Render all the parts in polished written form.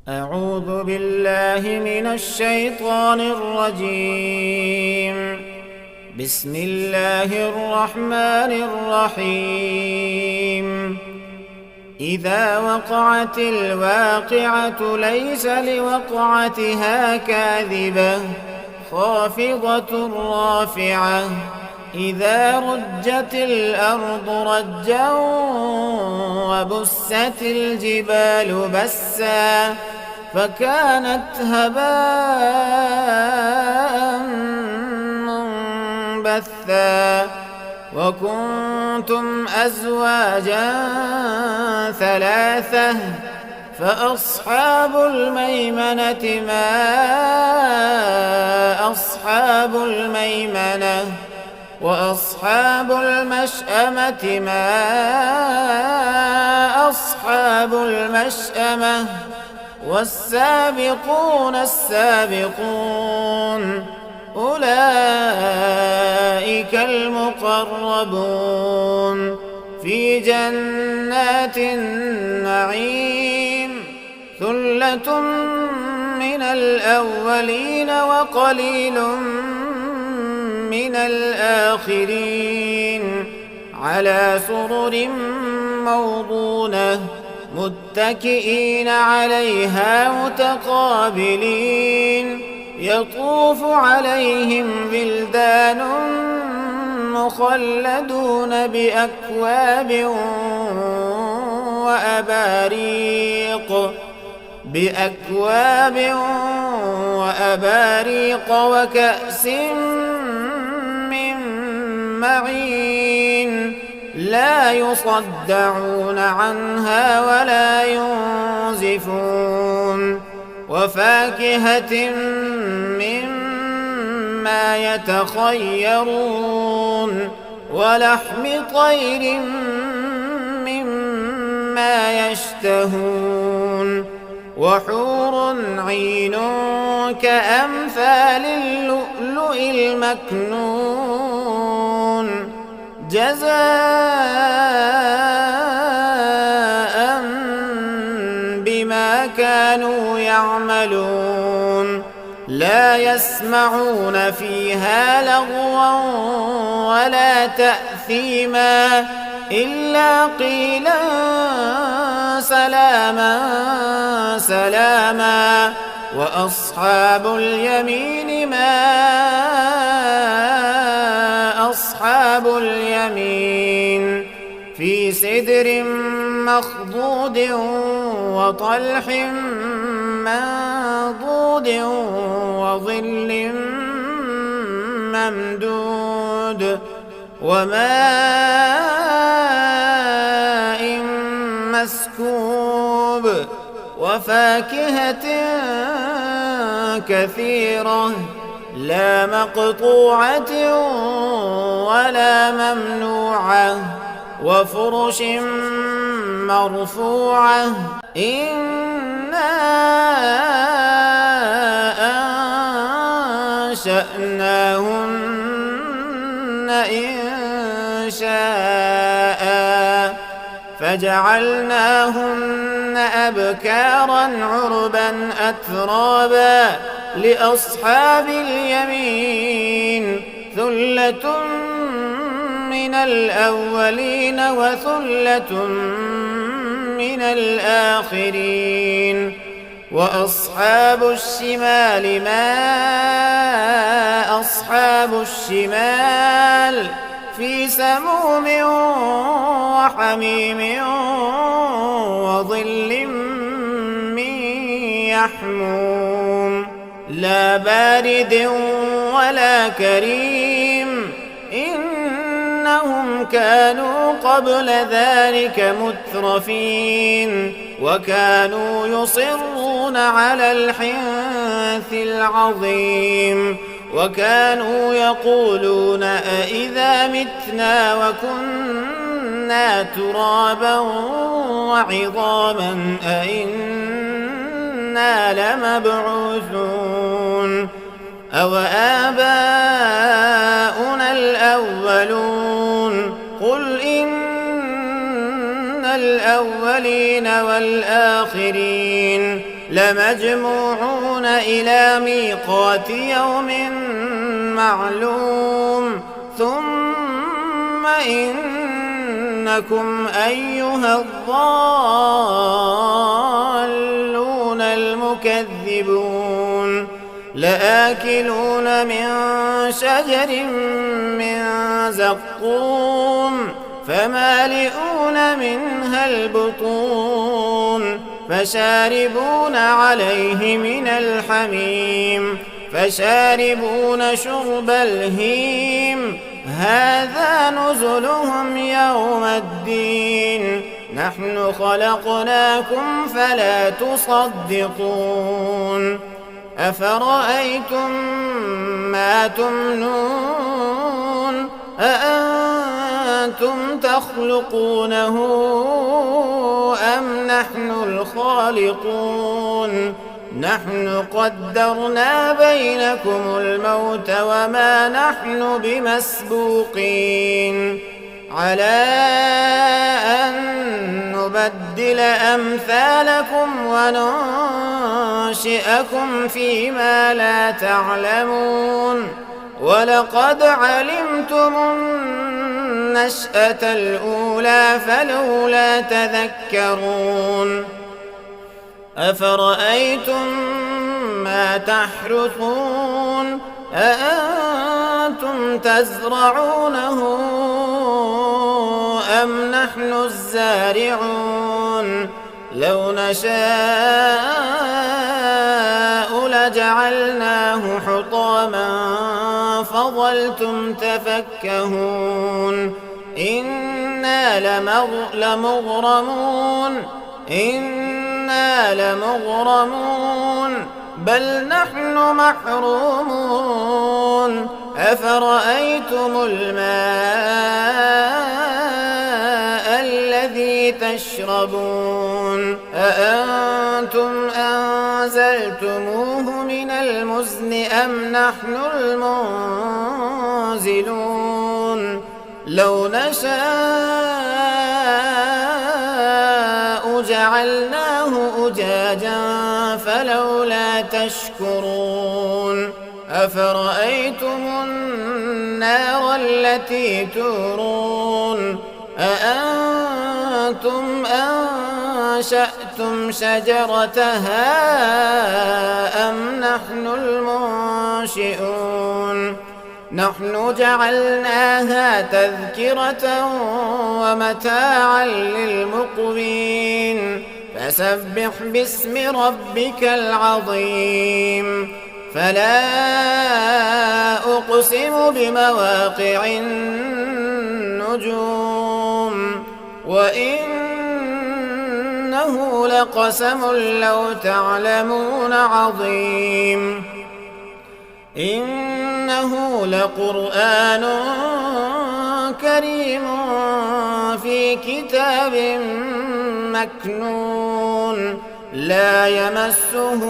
أعوذ بالله من الشيطان الرجيم. بسم الله الرحمن الرحيم. إذا وقعت الواقعة ليس لوقعتها كاذبة خافضة رافعة. إذا رجت الأرض رجا وبست الجبال بسا فكانت هباء منبثا. وكنتم أزواجا ثلاثة فأصحاب الميمنة ما أصحاب الميمنة وأصحاب المشأمة ما أصحاب المشأمة. والسابقون السابقون أولئك المقربون في جنات النعيم. ثلة من الأولين وقليل من الآخرين على سرر موضونة متكئين عليها متقابلين. يطوف عليهم بلدان مخلدون بأكواب وأباريق وكأس من معين لا يصدعون عنها ولا ينزفون. وفاكهة مما يتخيرون ولحم طير مما يشتهون. وحور عين كأمثال اللؤلؤ المكنون جزاء بما كانوا يعملون. لا يسمعون فيها لغوا ولا تأثيما إلا قيلا سلاما سلاما. وأصحاب اليمين ما أصحاب اليمين في سدر مخضود وطلح منضود وظل ممدود وماء مسكوب. وفاكهة كثيرة لا مقطوعة ولا ممنوعة. وفرش مرفوعة. إنا أنشأناهن إنشاء فجعلناهن أبكارا عربا أترابا لأصحاب اليمين. ثلة من الأولين وثلة من الآخرين. وأصحاب الشمال ما أصحاب الشمال في سموم وحميم وظل من يحموم لا بارد ولا كريم. إنهم كانوا قبل ذلك مترفين وكانوا يصرون على الحنث العظيم. وكانوا يقولون أإذا متنا وكنا ترابا وعظاما أإنا لمبعوثون أو آباؤنا الأولون. قل إن الأولين والآخرين لمجموعون إلى ميقات يوم معلوم ثم إنكم أيها الضالون المكذبون لآكلون من شجر من زقوم فمالئون منها البطون فشاربون عليه من الحميم فشاربون شرب الهيم هذا نزلهم يوم الدين نحن خلقناكم فلا تصدقون أفرأيتم ما تمنون أأنتم تخلقونه أم نحن الخالقون نحن قدرنا بينكم الموت وما نحن بمسبوقين على أن نبدل أمثالكم وننشئكم فيما لا تعلمون ولقد علمتم النشأة الأولى فلولا تذكرون أفرأيتم ما تحرثون أأنتم تزرعونه أم نحن الزارعون لو نشاء لجعلناه حطاما فظلتم تفكهون إنا لمغرمون بل نحن محرومون أفرأيتم الماء الذي تشربون أأنتم أنزلتموه من المزن أم نحن المنزلون لو نشاء جعلناه أجاجا فلولا تشكرون أفرأيتم النار التي تورون أأنتم أنشأتم شجرتها أم نحن المنشئون نحن جعلناها تذكرة ومتاعا للمقوين فسبح باسم ربك العظيم فلا أقسم بمواقع النجوم وإنه لقسم لو تعلمون عظيم إنه لقرآن كريم في كتاب مكنون لا يمسه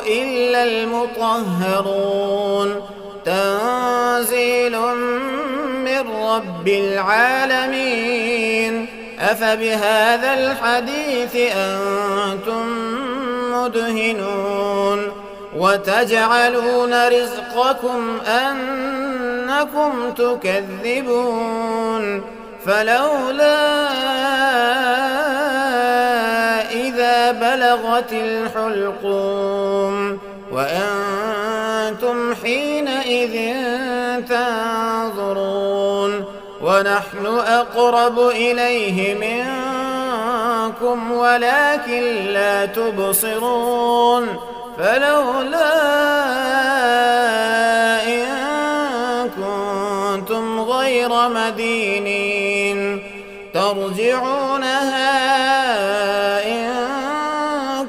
إلا المطهرون تنزيل من رب العالمين أفبهذا الحديث أنتم مدهنون وتجعلون رزقكم أنكم تكذبون فلولا إذا بلغت الحلقوم وأنتم حينئذ تنظرون ونحن أقرب إليه منكم ولكن لا تبصرون فلولا إن كنتم غير مدينين ترجعونها إن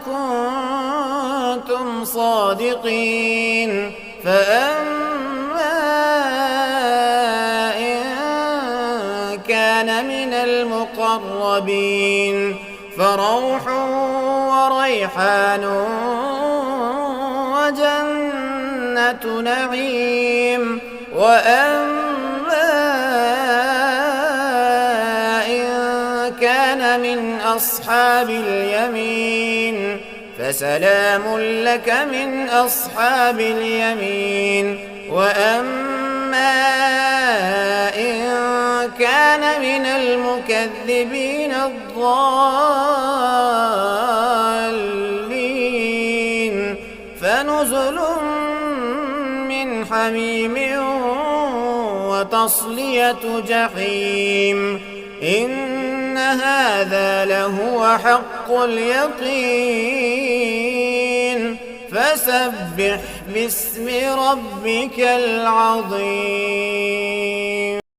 كنتم صادقين فأما إن كان من المقربين فروح وريحان وجنة نعيم وأما إن كان من أصحاب اليمين فسلام لك من أصحاب اليمين وأما إن كان من المكذبين الضالين فنزل من حميم وتصلية جحيم إن هذا لهو حق اليقين فسبح باسم ربك العظيم.